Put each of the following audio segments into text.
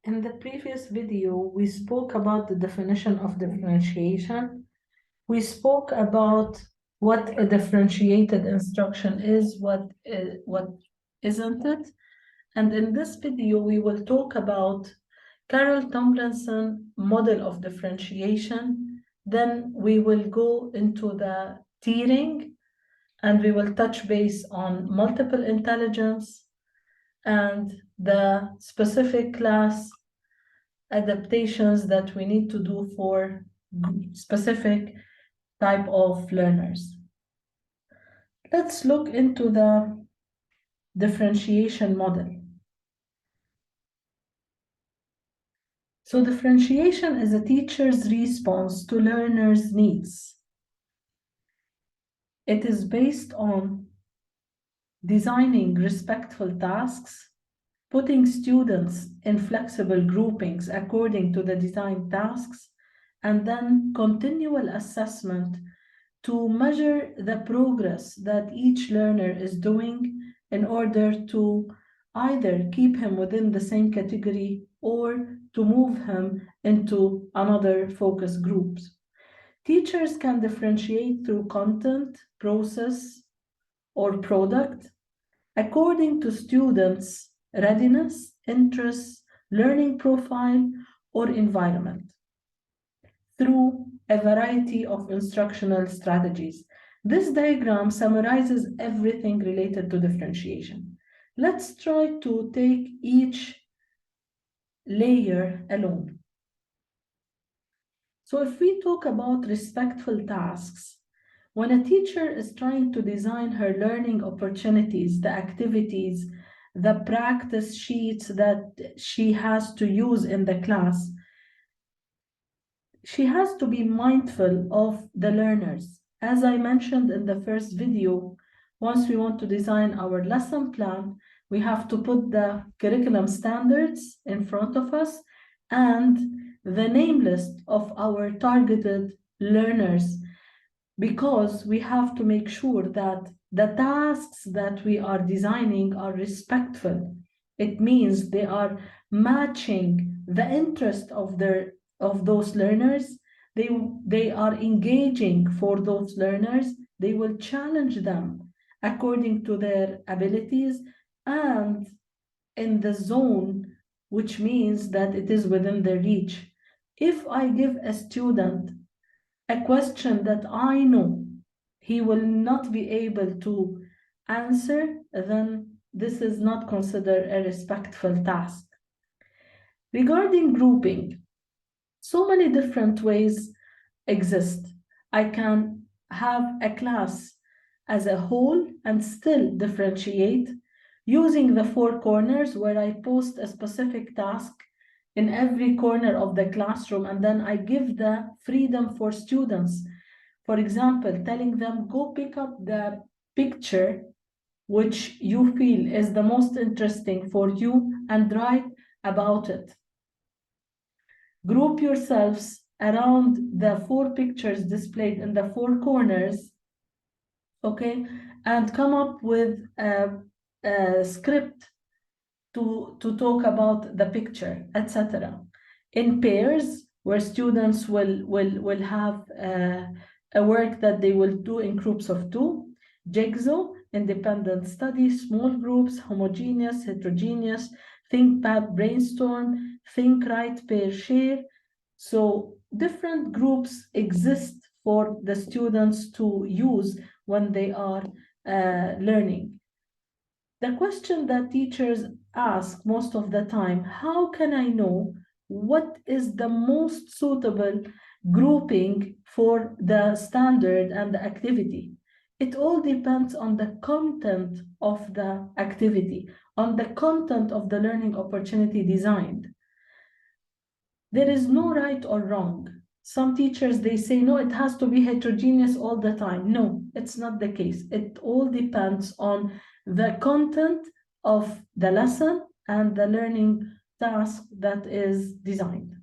In the previous video, we spoke about the definition of differentiation. We spoke about what a differentiated instruction is, what isn't it. And in this video, we will talk about Carol Tomlinson model of differentiation. Then we will go into the tiering, and we will touch base on multiple intelligence and the specific class adaptations that we need to do for specific type of learners. Let's look into the differentiation model. So differentiation is a teacher's response to learners' needs. It is based on designing respectful tasks, putting students in flexible groupings according to the designed tasks, and then continual assessment to measure the progress that each learner is doing in order to either keep him within the same category or to move him into another focus groups. Teachers can differentiate through content, process, or product according to students' readiness, interests, learning profile, or environment through a variety of instructional strategies. This diagram summarizes everything related to differentiation. Let's try to take each layer alone. So if we talk about respectful tasks, when a teacher is trying to design her learning opportunities, the activities, the practice sheets that she has to use in the class, she has to be mindful of the learners. As I mentioned in the first video, once we want to design our lesson plan, we have to put the curriculum standards in front of us and the name list of our targeted learners, because we have to make sure that the tasks that we are designing are respectful. It means they are matching the interest of those learners. They are engaging for those learners. They will challenge them according to their abilities and in the zone, which means that it is within their reach. If I give a student a question that I know he will not be able to answer, then this is not considered a respectful task. Regarding grouping, so many different ways exist. I can have a class as a whole and still differentiate using the 4 corners, where I post a specific task in every corner of the classroom, and then I give the freedom for students. For example, telling them, go pick up the picture which you feel is the most interesting for you and write about it. Group yourselves around the 4 pictures displayed in the 4 corners, okay, and come up with a script to talk about the picture, etc. In pairs, where students will have a work that they will do in groups of 2. Jigsaw, independent study, small groups, homogeneous, heterogeneous, think, pad, brainstorm, think, write, pair, share. So different groups exist for the students to use when they are learning. The question that teachers ask most of the time, how can I know what is the most suitable grouping for the standard and the activity? It all depends on the content of the activity, on the content of the learning opportunity designed. There is no right or wrong. Some teachers, they say, no, it has to be heterogeneous all the time. No, it's not the case. It all depends on the content of the lesson and the learning task that is designed.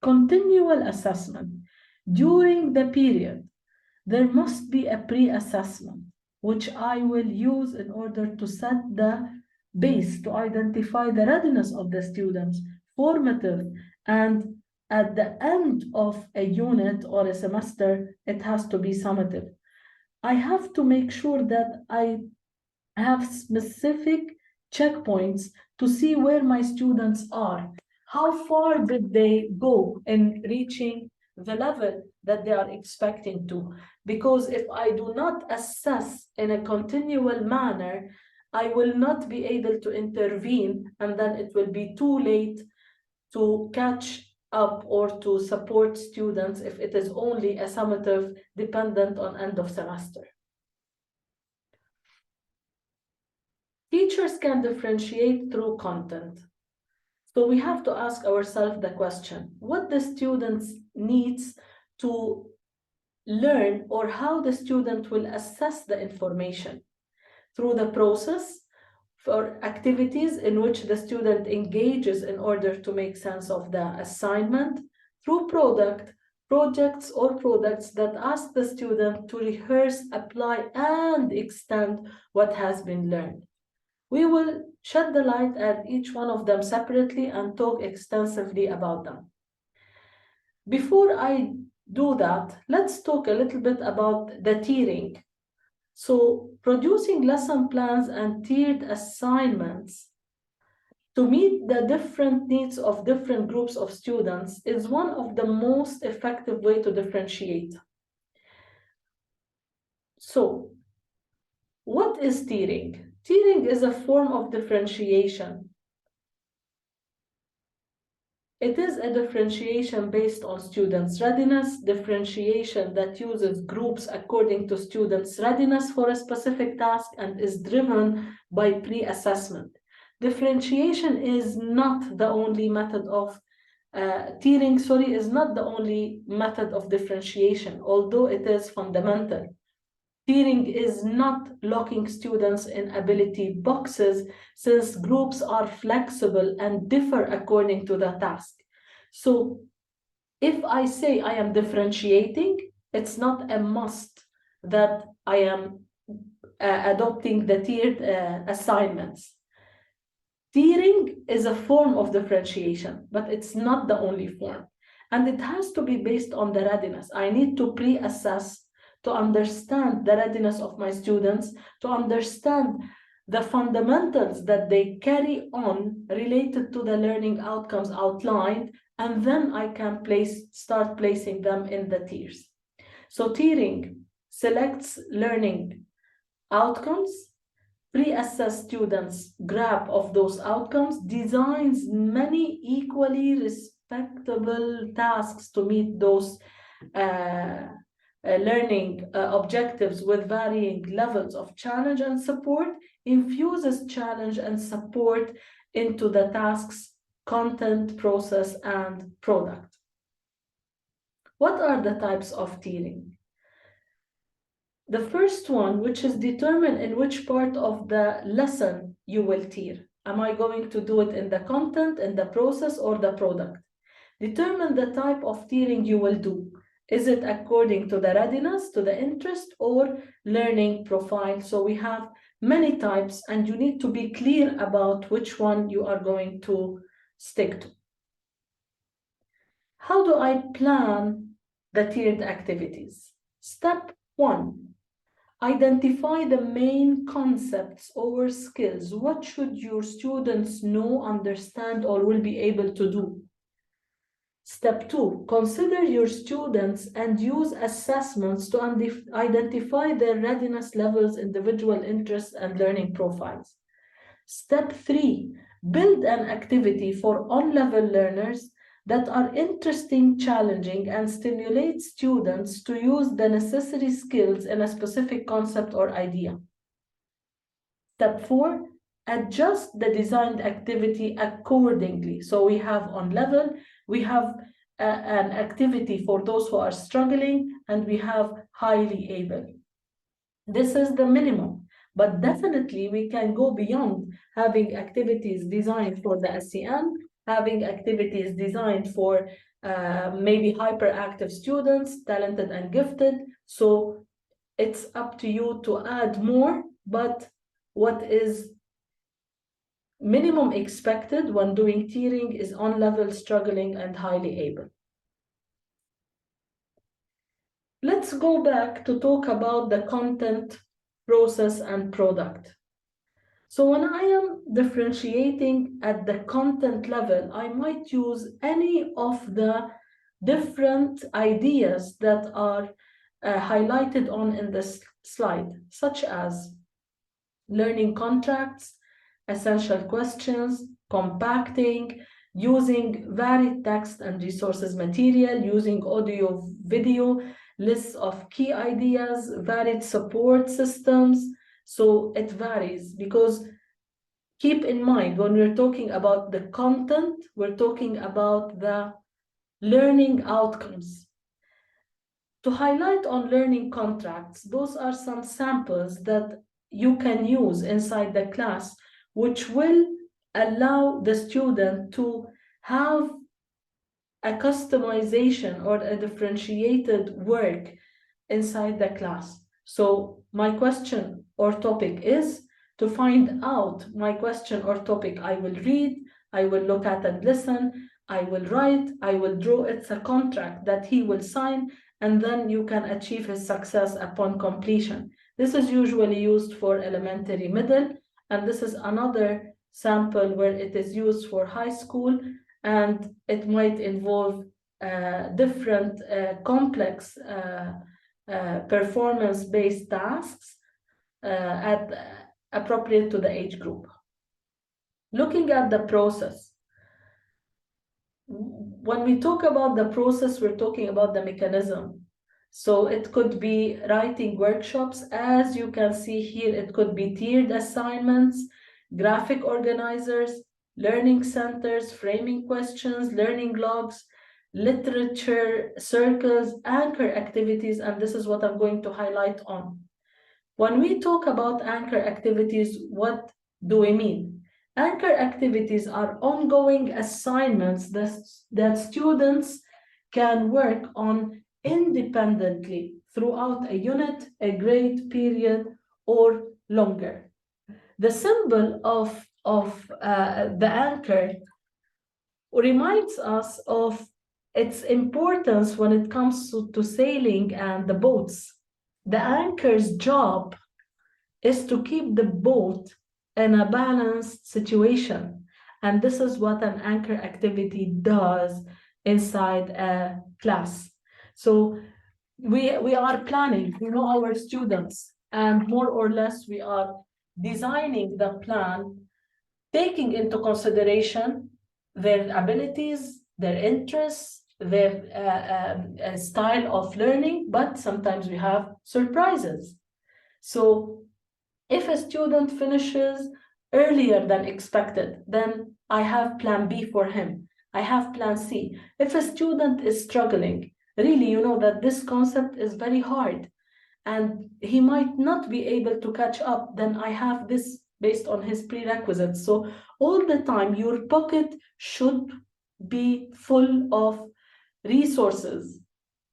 Continual assessment. During the period, there must be a pre-assessment, which I will use in order to set the base, to identify the readiness of the students formative, and at the end of a unit or a semester, it has to be summative. I have to make sure that I have specific checkpoints to see where my students are. How far did they go in reaching the level that they are expecting to? Because if I do not assess in a continual manner, I will not be able to intervene, and then it will be too late to catch up or to support students if it is only a summative dependent on end of semester. Teachers can differentiate through content. So we have to ask ourselves the question, what the students needs to learn, or how the student will assess the information through the process for activities in which the student engages in order to make sense of the assignment, through projects or products that ask the student to rehearse, apply, and extend what has been learned. We will shed the light at each one of them separately and talk extensively about them. Before I do that, let's talk a little bit about the tiering. So, producing lesson plans and tiered assignments to meet the different needs of different groups of students is one of the most effective way to differentiate. So, what is tiering? Tiering is a form of differentiation. It is a differentiation based on students' readiness, differentiation that uses groups according to students' readiness for a specific task and is driven by pre-assessment. Differentiation is not the only method of tiering, is not the only method of differentiation, although it is fundamental. Tiering is not locking students in ability boxes, since groups are flexible and differ according to the task. So if I say I am differentiating, it's not a must that I am adopting the tiered assignments. Tiering is a form of differentiation, but it's not the only form. And it has to be based on the readiness. I need to pre-assess to understand the readiness of my students, to understand the fundamentals that they carry on related to the learning outcomes outlined, and then I can start placing them in the tiers. So tiering selects learning outcomes, pre-assess students' grasp of those outcomes, designs many equally respectable tasks to meet those learning objectives with varying levels of challenge and support, infuses challenge and support into the tasks, content, process, and product. What are the types of tiering? The first one, which is determine in which part of the lesson you will tier. Am I going to do it in the content, in the process, or the product? Determine the type of tiering you will do. Is it according to the readiness, to the interest, or learning profile? So we have many types, and you need to be clear about which one you are going to stick to. How do I plan the tiered activities? Step 1. Identify the main concepts or skills. What should your students know, understand, or will be able to do? Step 2, consider your students and use assessments to identify their readiness levels, individual interests, and learning profiles. Step 3, build an activity for on-level learners that are interesting, challenging, and stimulate students to use the necessary skills in a specific concept or idea. Step 4, adjust the designed activity accordingly. So we have on level, we have an activity for those who are struggling, and we have highly able. This is the minimum, but definitely we can go beyond having activities designed for the SEN, having activities designed for maybe hyperactive students, talented and gifted. So it's up to you to add more, but what is Minimum expected when doing tiering is on level, struggling, and highly able. Let's go back to talk about the content, process, and product. So when I am differentiating at the content level, I might use any of the different ideas that are highlighted on in this slide, such as learning contracts, essential questions, compacting, using varied text and resources material, using audio, video, lists of key ideas, varied support systems. So it varies because keep in mind, when we're talking about the content, we're talking about the learning outcomes. To highlight on learning contracts, those are some samples that you can use inside the class, which will allow the student to have a customization or a differentiated work inside the class. So my question or topic is to find out my question or topic. I will read, I will look at and listen, I will write, I will draw. It's a contract that he will sign, and then you can achieve his success upon completion. This is usually used for elementary, middle, and this is another sample where it is used for high school, and it might involve different complex performance-based tasks appropriate to the age group. Looking at the process, when we talk about the process, we're talking about the mechanism. So it could be writing workshops. As you can see here, it could be tiered assignments, graphic organizers, learning centers, framing questions, learning logs, literature circles, anchor activities, and this is what I'm going to highlight on. When we talk about anchor activities, what do we mean? Anchor activities are ongoing assignments that students can work on independently throughout a unit, a grade period, or longer. The symbol of the anchor reminds us of its importance when it comes to sailing and the boats. The anchor's job is to keep the boat in a balanced situation. And this is what an anchor activity does inside a class. So we are planning, our students, and more or less we are designing the plan, taking into consideration their abilities, their interests, their style of learning, but sometimes we have surprises. So if a student finishes earlier than expected, then I have plan B for him. I have plan C. If a student is struggling, really, that this concept is very hard and he might not be able to catch up, then I have this based on his prerequisites. So all the time, your pocket should be full of resources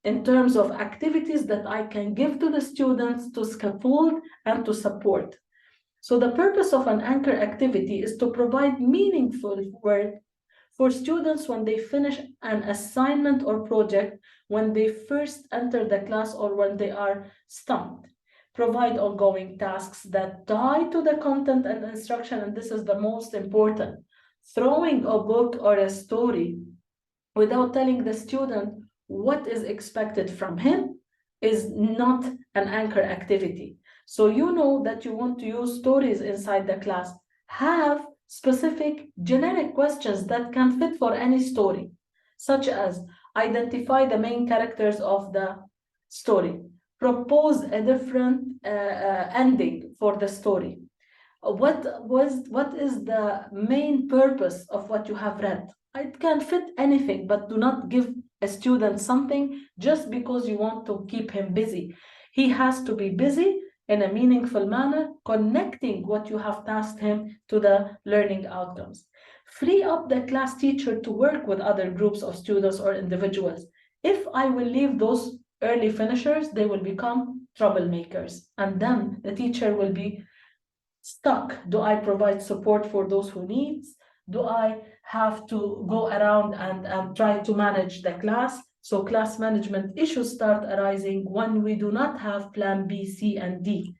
in terms of activities that I can give to the students to scaffold and to support. So the purpose of an anchor activity is to provide meaningful work for students when they finish an assignment or project, when they first enter the class or when they are stumped. Provide ongoing tasks that tie to the content and instruction, and this is the most important. Throwing a book or a story without telling the student what is expected from him is not an anchor activity. So you know that you want to use stories inside the class. Have specific generic questions that can fit for any story, such as identify the main characters of the story, propose a different ending for the story. What is the main purpose of what you have read? It can fit anything, but do not give a student something just because you want to keep him busy. He has to be busy in a meaningful manner, connecting what you have tasked him to the learning outcomes. Free up the class teacher to work with other groups of students or individuals. If I will leave those early finishers, they will become troublemakers, and then the teacher will be stuck? Do I provide support for those who need? Do I have to go around and try to manage the class? So class management issues start arising when we do not have plan B, C, and D.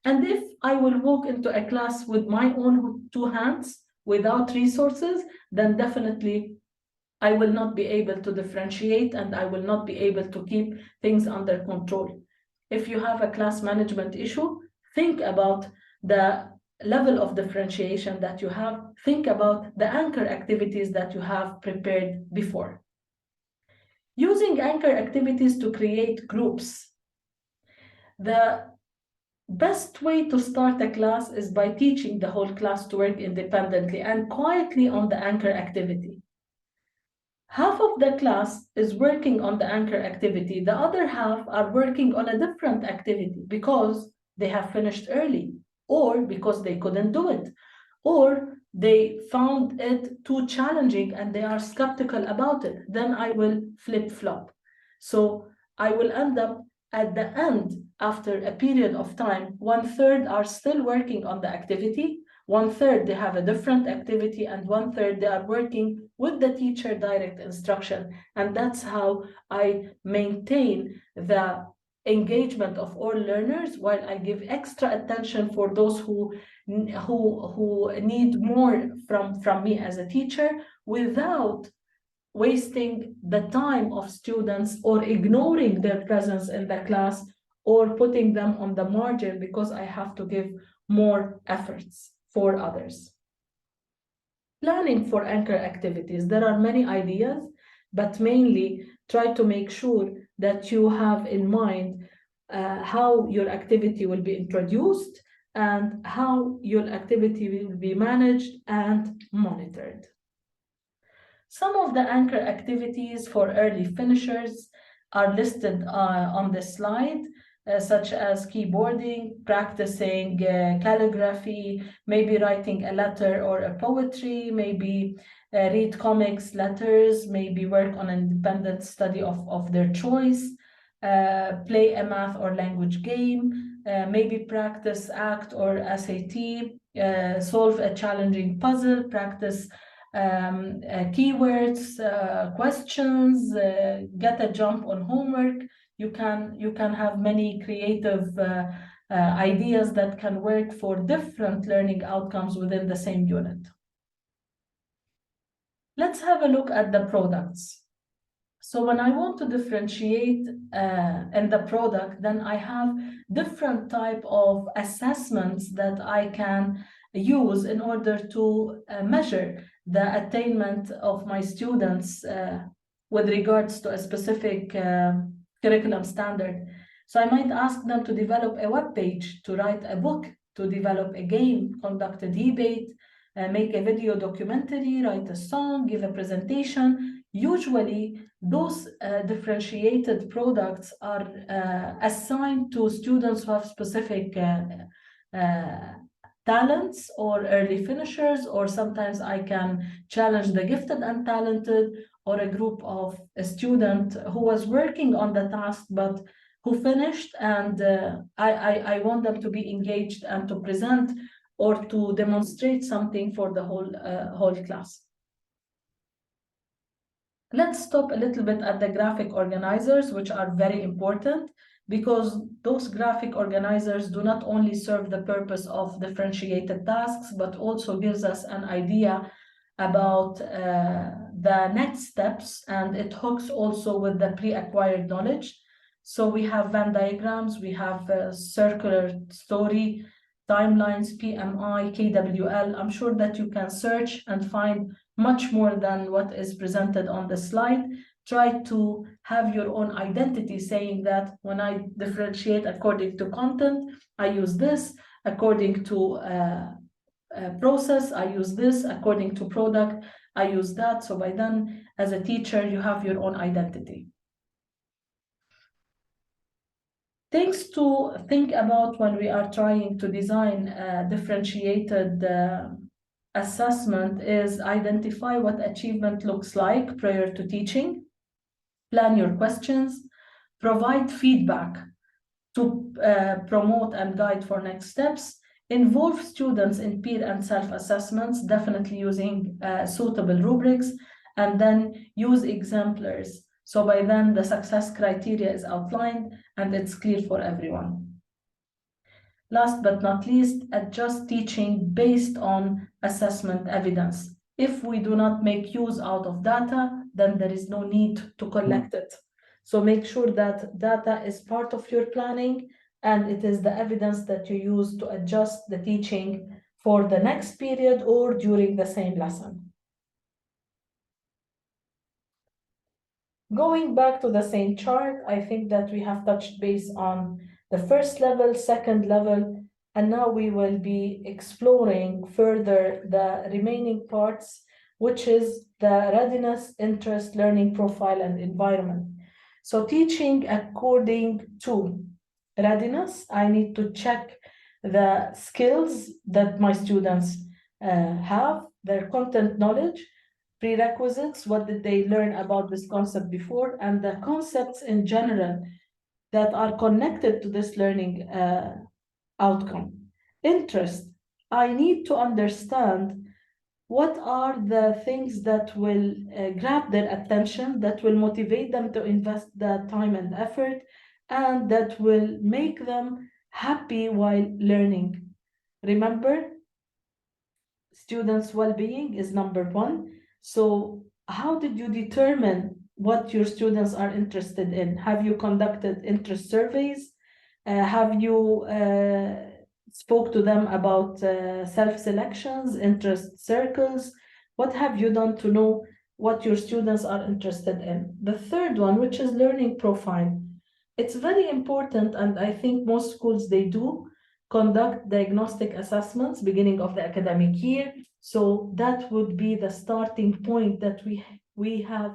And if I will walk into a class with my own two hands without resources, then definitely I will not be able to differentiate and I will not be able to keep things under control. If you have a class management issue, think about the level of differentiation that you have. Think about the anchor activities that you have prepared before. Using anchor activities to create groups. The best way to start a class is by teaching the whole class to work independently and quietly on the anchor activity. Half of the class is working on the anchor activity. The other half are working on a different activity because they have finished early, or because they couldn't do it, or they found it too challenging and they are skeptical about it. Then I will flip-flop. So I will end up at the end, after a period of time, 1/3 are still working on the activity, 1/3 they have a different activity, and 1/3 they are working with the teacher direct instruction. And that's how I maintain the engagement of all learners, while I give extra attention for those who need more from me as a teacher, without wasting the time of students or ignoring their presence in the class or putting them on the margin because I have to give more efforts for others. Planning for anchor activities. There are many ideas, but mainly try to make sure that you have in mind how your activity will be introduced and how your activity will be managed and monitored. Some of the anchor activities for early finishers are listed on this slide, such as keyboarding, practicing calligraphy, maybe writing a letter or a poetry, maybe read comics, letters, maybe work on an independent study of their choice, play a math or language game, maybe practice ACT or SAT, solve a challenging puzzle, practice keywords, questions, get a jump on homework. You can have many creative ideas that can work for different learning outcomes within the same unit. Let's have a look at the products. So when I want to differentiate in the product, then I have different type of assessments that I can use in order to measure the attainment of my students with regards to a specific curriculum standard. So I might ask them to develop a web page, to write a book, to develop a game, conduct a debate, make a video documentary, write a song, give a presentation. Usually, those differentiated products are assigned to students who have specific talents or early finishers, or sometimes I can challenge the gifted and talented, or a group of a student who was working on the task but who finished, and I want them to be engaged and to present or to demonstrate something for the whole class. Let's stop a little bit at the graphic organizers, which are very important, because those graphic organizers do not only serve the purpose of differentiated tasks, but also gives us an idea about the next steps, and it hooks also with the pre-acquired knowledge. So we have Venn diagrams, we have circular story, timelines, PMI, KWL. I'm sure that you can search and find much more than what is presented on the slide. Try to have your own identity, saying that when I differentiate according to content, I use this, according to process, I use this, according to product, I use that. So by then, as a teacher, you have your own identity. Things to think about when we are trying to design a differentiated assessment is identify what achievement looks like prior to teaching, plan your questions, provide feedback to promote and guide for next steps, Involve students in peer and self-assessments, definitely using suitable rubrics, and then use exemplars. So by then the success criteria is outlined and it's clear for everyone. Last but not least, adjust teaching based on assessment evidence. If we do not make use out of data, then there is no need to collect it. So make sure that data is part of your planning and it is the evidence that you use to adjust the teaching for the next period or during the same lesson. Going back to the same chart, I think that we have touched base on the first level, second level, and now we will be exploring further the remaining parts, which is the readiness, interest, learning profile, and environment. So teaching according to readiness, I need to check the skills that my students have, their content knowledge, prerequisites, what did they learn about this concept before, and the concepts in general that are connected to this learning outcome. Interest, I need to understand what are the things that will grab their attention, that will motivate them to invest the time and effort, and that will make them happy while learning. Remember, students' well-being is number one. So how did you determine what your students are interested in? Have you conducted interest surveys? Have you spoke to them about self-selections, interest circles? What have you done to know what your students are interested in? The third one, which is learning profile. It's very important, and I think most schools, they do conduct diagnostic assessments beginning of the academic year. So that would be the starting point that we have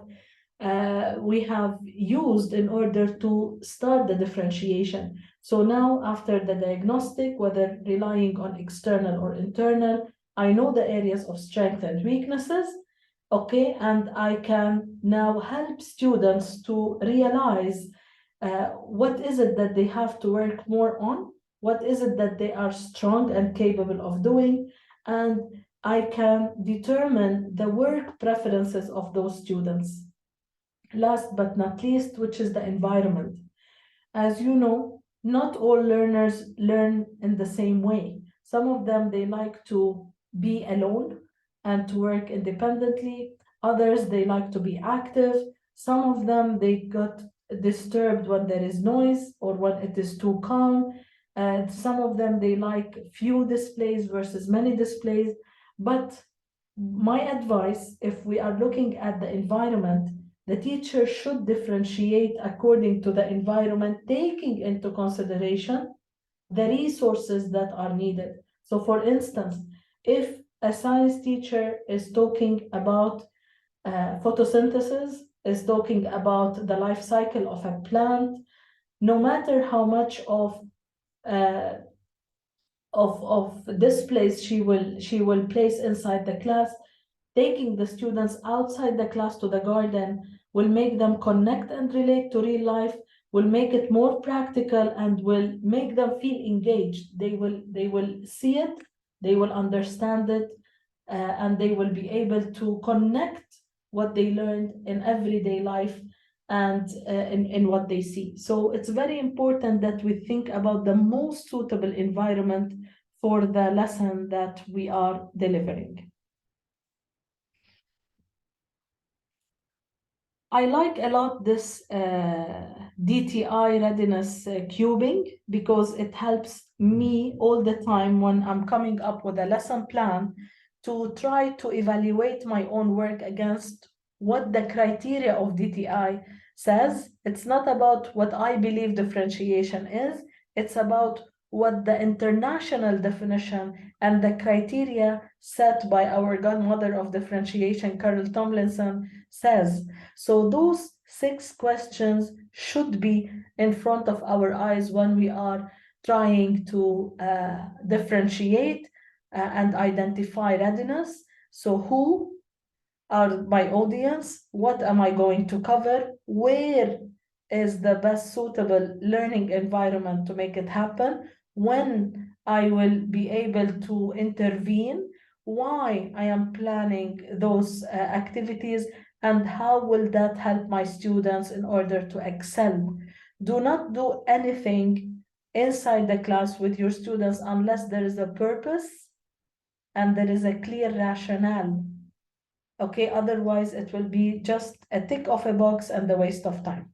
used in order to start the differentiation. So now after the diagnostic, whether relying on external or internal, I know the areas of strength and weaknesses, okay, and I can now help students to realize what is it that they have to work more on, what is it that they are strong and capable of doing, and I can determine the work preferences of those students. Last but not least, which is the environment. As you know, not all learners learn in the same way. Some of them, they like to be alone and to work independently. Others, they like to be active. Some of them, they got disturbed when there is noise or when it is too calm. And some of them, they like few displays versus many displays. But my advice, if we are looking at the environment, the teacher should differentiate according to the environment, taking into consideration the resources that are needed. So for instance, if a science teacher is talking about photosynthesis, is talking about the life cycle of a plant, no matter how much of displays she will place inside the class, taking the students outside the class to the garden will make them connect and relate to real life, will make it more practical, and will make them feel engaged. They will see it, they will understand it, and they will be able to connect what they learned in everyday life and in what they see. So it's very important that we think about the most suitable environment for the lesson that we are delivering. I like a lot this DTI readiness cubing because it helps me all the time when I'm coming up with a lesson plan to try to evaluate my own work against what the criteria of DTI says. It's not about what I believe differentiation is, it's about what the international definition and the criteria set by our godmother of differentiation, Ann Tomlinson, says. So those 6 questions should be in front of our eyes when we are trying to differentiate and identify readiness. So who are my audience? What am I going to cover? Where is the best suitable learning environment to make it happen? When I will be able to intervene, why I am planning those activities, and how will that help my students in order to excel. Do not do anything inside the class with your students unless there is a purpose and there is a clear rationale. Okay, otherwise it will be just a tick of a box and a waste of time.